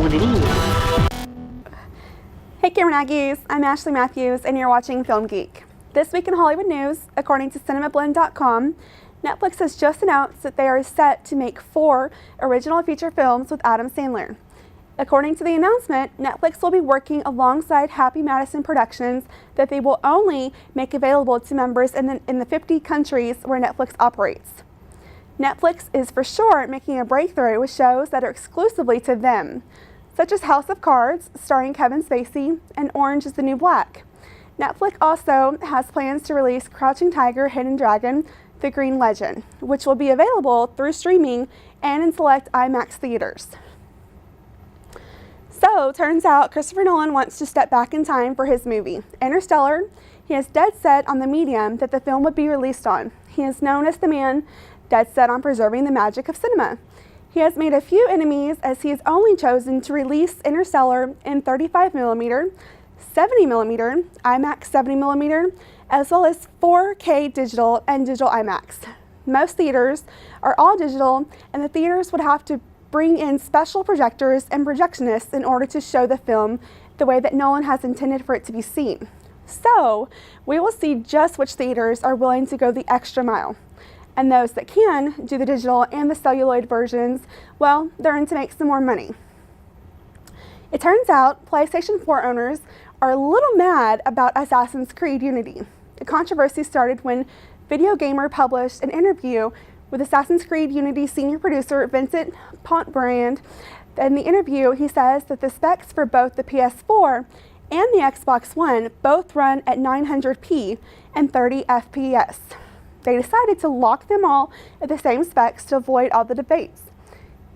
what it is. Hey Camera Aggies, I'm Ashley Matthews and you're watching Film Geek. This week in Hollywood news, according to cinemablend.com, Netflix has just announced that they are set to make 4 original feature films with Adam Sandler. According to the announcement, Netflix will be working alongside Happy Madison Productions that they will only make available to members in the 50 countries where Netflix operates. Netflix is for sure making a breakthrough with shows that are exclusively to them, such as House of Cards, starring Kevin Spacey, and Orange is the New Black. Netflix also has plans to release Crouching Tiger, Hidden Dragon, The Green Legend, which will be available through streaming and in select IMAX theaters. So, turns out Christopher Nolan wants to step back in time for his movie, Interstellar. He is dead set on the medium that the film would be released on. He is known as the man dead set on preserving the magic of cinema. He has made a few enemies as he has only chosen to release Interstellar in 35mm, 70mm, IMAX 70mm, as well as 4K digital and digital IMAX. Most theaters are all digital, and the theaters would have to bring in special projectors and projectionists in order to show the film the way that Nolan has intended for it to be seen. So, we will see just which theaters are willing to go the extra mile. And those that can do the digital and the celluloid versions, well, they're in to make some more money. It turns out PlayStation 4 owners are a little mad about Assassin's Creed Unity. The controversy started when Video Gamer published an interview with Assassin's Creed Unity senior producer Vincent Pontbrand. In the interview, he says that the specs for both the PS4 and the Xbox One both run at 900p and 30 FPS. They decided to lock them all at the same specs to avoid all the debates.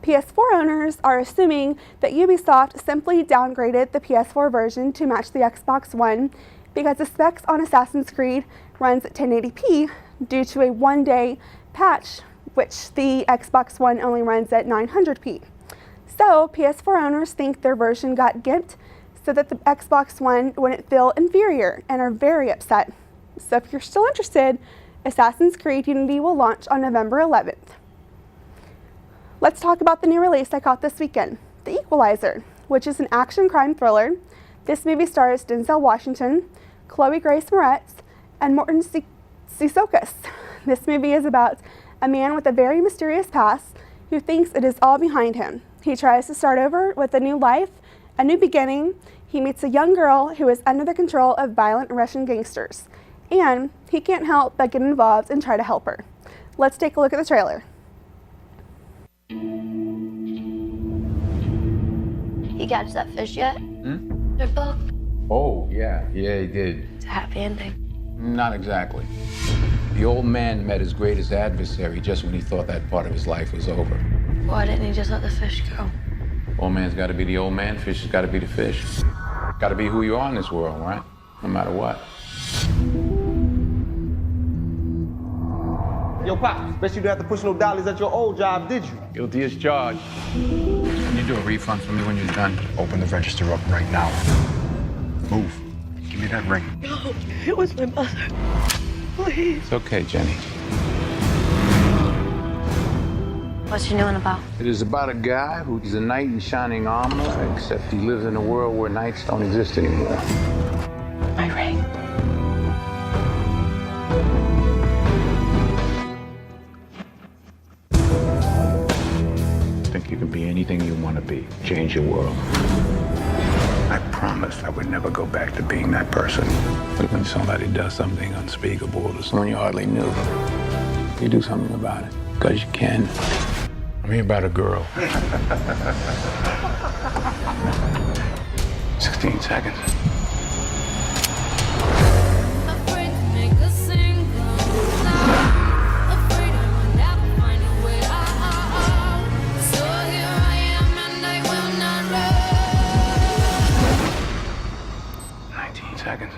PS4 owners are assuming that Ubisoft simply downgraded the PS4 version to match the Xbox One because the specs on Assassin's Creed runs at 1080p due to a one-day patch, which the Xbox One only runs at 900p. So PS4 owners think their version got gimped so that the Xbox One wouldn't feel inferior and are very upset. So if you're still interested, Assassin's Creed Unity will launch on November 11th. Let's talk about the new release I caught this weekend, The Equalizer, which is an action crime thriller. This movie stars Denzel Washington, Chloe Grace Moretz, and Morton Sissokas. This movie is about a man with a very mysterious past who thinks it is all behind him. He tries to start over with a new life, a new beginning. He meets a young girl who is under the control of violent Russian gangsters, and he can't help but get involved and try to help her. Let's take a look at the trailer. You catch that fish yet? Their book. Oh, yeah, he did. It's a happy ending. Not exactly. The old man met his greatest adversary just when he thought that part of his life was over. Why didn't he just let the fish go? Old man's got to be the old man, fish has got to be the fish. Got to be who you are in this world, right? No matter what. Yo, Pop, bet you didn't have to push no dollies at your old job, did you? Guilty as charged. Can you do a refund for me when you're done? Open the register up right now. Move. Give me that ring. No, it was my mother. Please. It's okay, Jenny. What's your new one about? It is about a guy who's a knight in shining armor, except he lives in a world where knights don't exist anymore. My ring. Think you can be anything you want to be. Change your world. I promised I would never go back to being that person. But when somebody does something unspeakable to someone you hardly knew, you do something about it. Because you can. I'm here about a girl. 16 seconds. Seconds.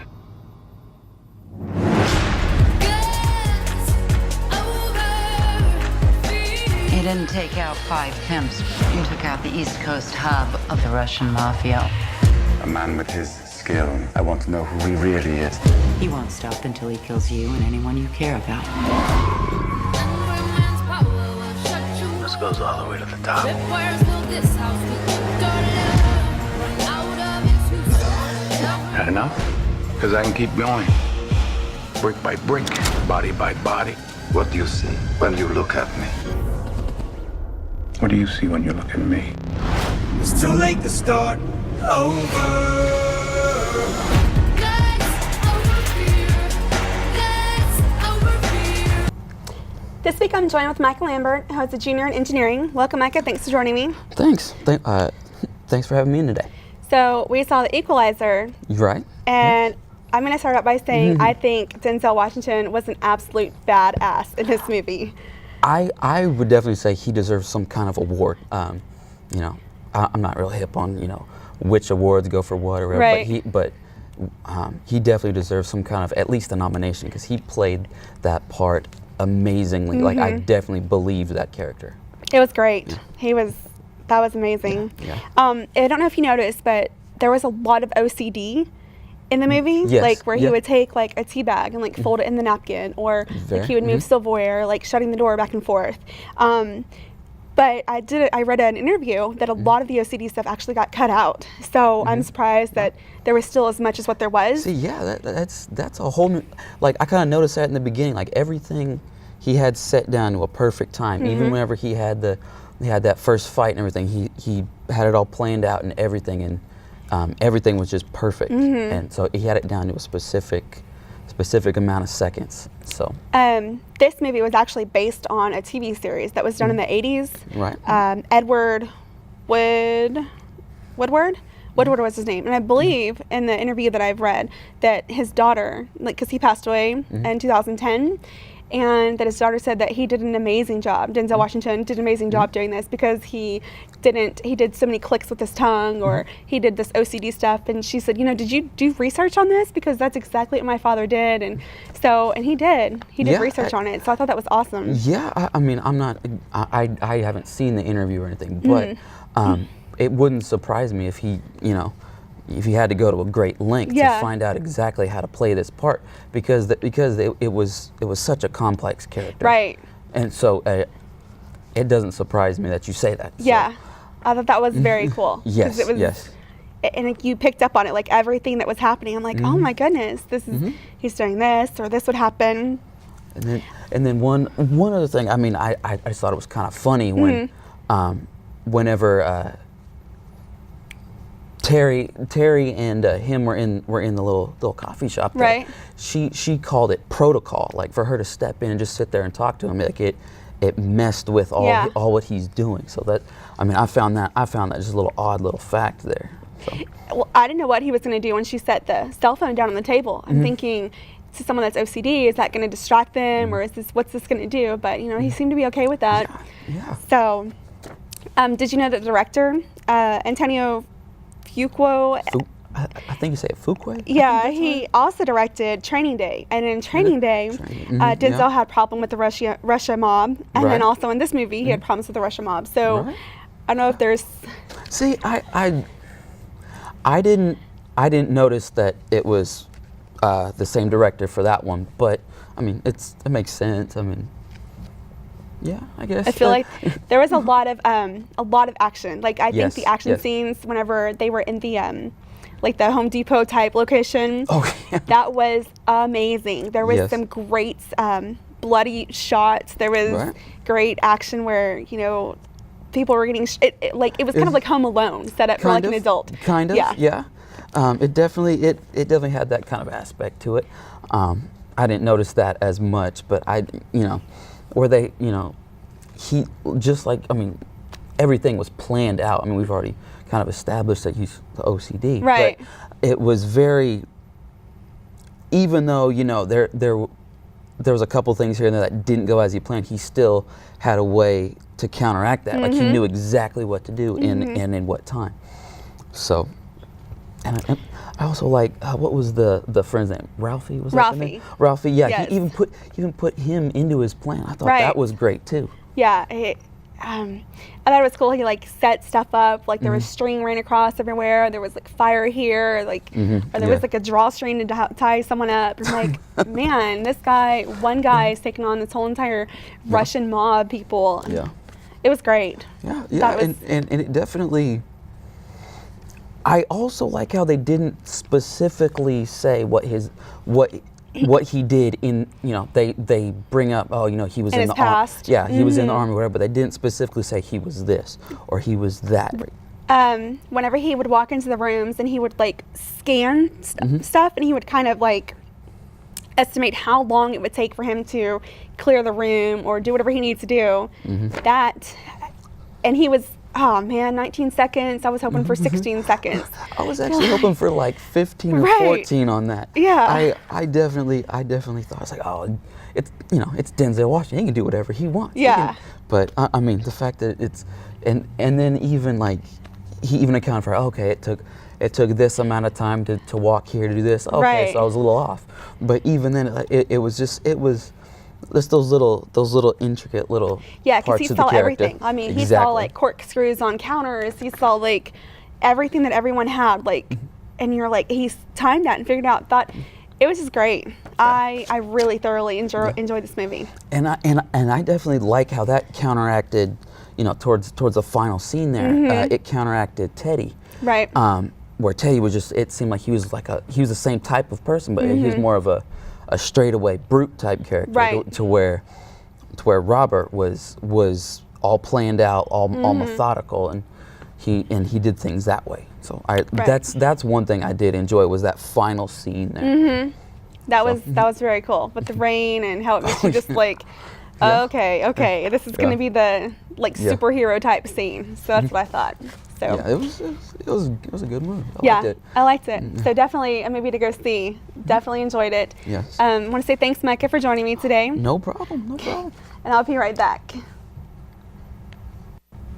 You didn't take out 5 pimps. You took out the East Coast hub of the Russian mafia. A man with his skill. I want to know who he really is. He won't stop until he kills you and anyone you care about. This goes all the way to the top. Not enough? Because I can keep going. Brick by brick, body by body. What do you see when you look at me? What do you see when you look at me? It's too late to start over. This week I'm joined with Micah Lambert, who is a junior in engineering. Welcome, Micah. Thanks for joining me. Thanks. Thanks for having me in today. So we saw The Equalizer. Right. And I'm going to start out by saying I think Denzel Washington was an absolute badass in this movie. I would definitely say he deserves some kind of award. I'm not real hip on which awards go for what or whatever, Right. but he definitely deserves some kind of at least a nomination because he played that part amazingly. Like I definitely believed that character. It was great. That was amazing. Yeah. I don't know if you noticed, but there was a lot of OCD in the movie, Yes. like where he Yeah. would take like a tea bag and like fold it in the napkin, or like he would move silverware, like shutting the door back and forth. But I read an interview that a lot of the OCD stuff actually got cut out. So I'm surprised that there was still as much as what there was. See, yeah, that's a whole new. Like I kind of noticed that in the beginning. Like everything he had set down to a perfect time. Even whenever he had that first fight and everything, he had it all planned out and everything, and everything was just perfect. And so he had it down to a specific amount of seconds. So this movie was actually based on a TV series that was done in the 80s. Right. Edward Woodward was his name. And I believe in the interview that I've read that his daughter, like, because he passed away in 2010, and that his daughter said that he did an amazing job. Denzel Washington did an amazing job doing this because he did so many clicks with his tongue, or he did this OCD stuff. And she said, did you do research on this? Because that's exactly what my father did. And he did research on it. So I thought that was awesome. Yeah, I haven't seen the interview or anything, but it wouldn't surprise me if he had to go to a great length to find out exactly how to play this part, because it was such a complex character. Right. And so it doesn't surprise me that you say that. So. Yeah. I thought that was very cool. Yes, It was, yes. And you picked up on it, like everything that was happening. I'm like, oh my goodness, this is he's doing this, or this would happen. And then one other thing. I mean, I thought it was kind of funny when whenever Terry and him were in the little coffee shop there. Right. She called it protocol, like for her to step in and just sit there and talk to him. Like it messed with all what he's doing. So I found that just a little odd little fact there. So. Well, I didn't know what he was going to do when she set the cell phone down on the table. I'm thinking, to someone that's OCD, is that going to distract them, or what's this going to do? But he seemed to be okay with that. Yeah. So, did you know that the director, Antonio Fuqua, I think you say it Fuqua? yeah, he also directed Training Day. And in Training Day, Denzel had a problem with the Russia mob. And then also in this movie, he had problems with the Russia mob. So I don't know if there's... See, I didn't notice that it was the same director for that one, but I mean, it makes sense. I mean, yeah, I guess. I feel like there was a lot of action. Like I think the action yes. scenes whenever they were in the like the Home Depot type location, that was amazing. There was some great bloody shots. There was great action where people were getting it was kind of like Home Alone set up for like an adult. Kind of, yeah. It definitely had that kind of aspect to it. I didn't notice that as much, but where they, he just like, I mean, everything was planned out. I mean, we've already kind of established that he's the OCD, right? But it was very, even though there was a couple things here and there that didn't go as he planned, he still had a way to counteract that. Like he knew exactly what to do and in what time. So, and I also like what was the friend's name? Ralphie, was that the name? Ralphie, yeah. Yes. He even put him into his plan. I thought that was great too. Yeah. I thought it was cool. He like set stuff up. Like there was string ran across everywhere. There was like fire here. Like or there was like a drawstring to tie someone up. I'm like, man, one guy is taking on this whole entire Russian mob people. Yeah. It was great. Yeah. And it definitely. I also like how they didn't specifically say what he did in, you know, they bring up, oh, you know, he was in his the past. yeah, he was in the army, whatever, but they didn't specifically say he was this or he was that. Whenever he would walk into the rooms and he would like scan stuff, and he would kind of like estimate how long it would take for him to clear the room or do whatever he needs to do. That, and he was, oh man, 19 seconds. I was hoping for 16 seconds. I was actually hoping for like 15 or 14 on that. Yeah. I definitely thought, I was like, oh, it's, you know, it's Denzel Washington. He can do whatever he wants. Yeah. But I mean, the fact that it's, and then even like, he even accounted for, okay, it took this amount of time to walk here to do this. Okay, so I was a little off. But even then, it was just those little intricate little yeah, because he parts of the saw character. everything. I mean, he saw like corkscrews on counters. He saw like everything that everyone had. Like, and you're like, he's timed that and figured out. Thought it was just great. I really thoroughly enjoyed this movie. And I definitely like how that counteracted, you know, towards the final scene there. It counteracted Teddy. Right. Where Teddy was just, it seemed like he was the same type of person, but he was more of a straightaway brute type character. Right. To where Robert was all planned out, all methodical, and he did things that way. So that's one thing I did enjoy, was that final scene there. That was very cool with the rain and how it makes you just like, okay, this is going to be the like superhero type scene. So that's what I thought. So yeah, it was a good movie. I liked it. So definitely a movie to go see. Definitely enjoyed it. Yes. I want to say thanks, Micah, for joining me today. No problem. And I'll be right back.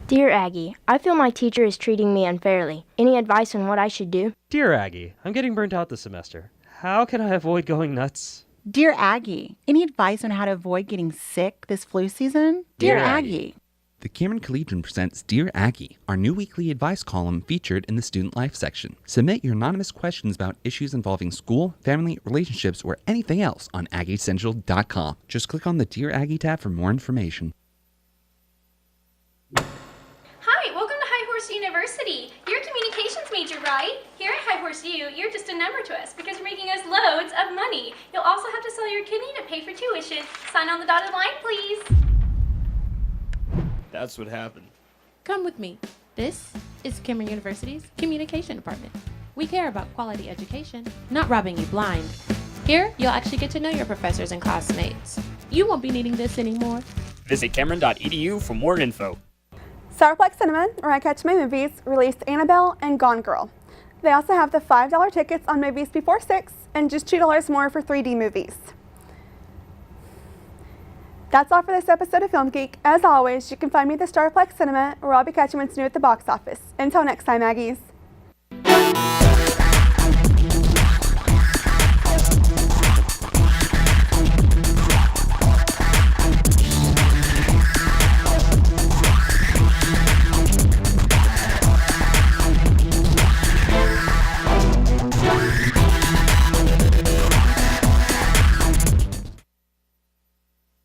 Dear Aggie, I feel my teacher is treating me unfairly. Any advice on what I should do? Dear Aggie, I'm getting burnt out this semester. How can I avoid going nuts? Dear Aggie, any advice on how to avoid getting sick this flu season? Dear Aggie. The Cameron Collegian presents Dear Aggie, our new weekly advice column featured in the Student Life section. Submit your anonymous questions about issues involving school, family, relationships, or anything else on AggieCentral.com. Just click on the Dear Aggie tab for more information. Hi, welcome to High Horse University. You're a communications major, right? Here at High Horse U, you're just a number to us because you're making us loads of money. You'll also have to sell your kidney to pay for tuition. Sign on the dotted line, please. That's what happened. Come with me. This is Cameron University's Communication Department. We care about quality education, not robbing you blind. Here, you'll actually get to know your professors and classmates. You won't be needing this anymore. Visit Cameron.edu for more info. Starplex Cinema, where I catch my movies, released Annabelle and Gone Girl. They also have the $5 tickets on movies before 6 and just $2 more for 3D movies. That's all for this episode of Film Geek. As always, you can find me at the Starplex Cinema, where I'll be catching what's new at the box office. Until next time, Aggies.